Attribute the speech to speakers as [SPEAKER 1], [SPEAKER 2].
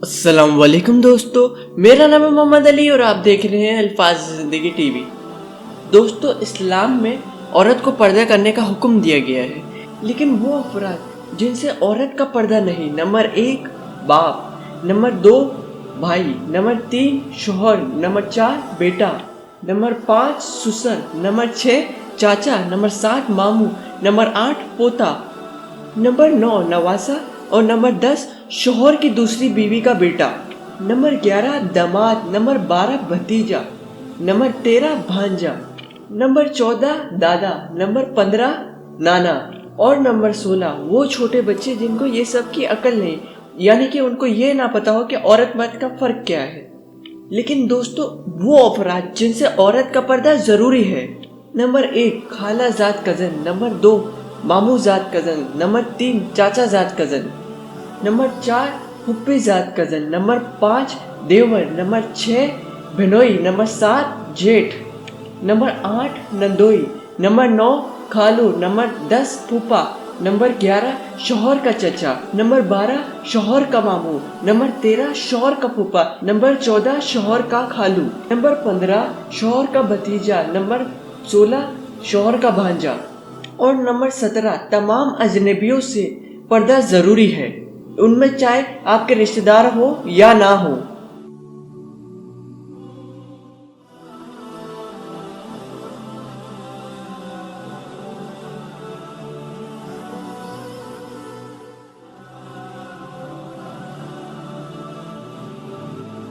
[SPEAKER 1] अस्सलाम वालेकुम दोस्तों, मेरा नाम है मोहम्मद अली और आप देख रहे हैं अल्फाज ज़िंदगी टीवी। दोस्तों, इस्लाम में औरत को पर्दा करने का हुक्म दिया गया है, लेकिन वो अफराद जिनसे औरत का पर्दा नहीं, नंबर 1 बाप, नंबर 2 भाई, नंबर 3 शोहर, नंबर 4 बेटा, नंबर 5 ससुर, नंबर 6 चाचा, नंबर 7 मामू, नंबर 8 पोता, नंबर 9 नवासा और नंबर 10 शोहर की दूसरी बीवी का बेटा, नंबर 11 दामाद, नंबर 12 भतीजा, नंबर 13 भांजा, नंबर 14 दादा, नंबर 15 नाना और नंबर 16 वो छोटे बच्चे जिनको ये सब की अकल नहीं, यानी कि उनको ये ना पता हो कि औरत मर्द का फर्क क्या है। लेकिन दोस्तों, वो अफराद जिनसे औरत का पर्दा जरूरी है, नंबर 1 खाला जात कजन, नंबर 2 मामू जात कजन, नंबर 3 चाचा जात कजन, नंबर 4 फुप्पी जात कजन, नंबर 5 देवर, नंबर 6 बिनोई, नंबर 7 जेठ, नंबर 8 नंदोई, नंबर 9 खालू, नंबर 10 फूफा, नंबर 11 शौहर का चचा, नंबर 12 शौहर का मामू, नंबर 13 शौहर का फूफा, नंबर 14 शौहर का खालू, नंबर 15 शौहर का भतीजा, नंबर 16 शौहर का भांजा और नंबर 17 तमाम अजनबियों से पर्दा जरूरी है, उनमें चाहे आपके रिश्तेदार हो या ना हो।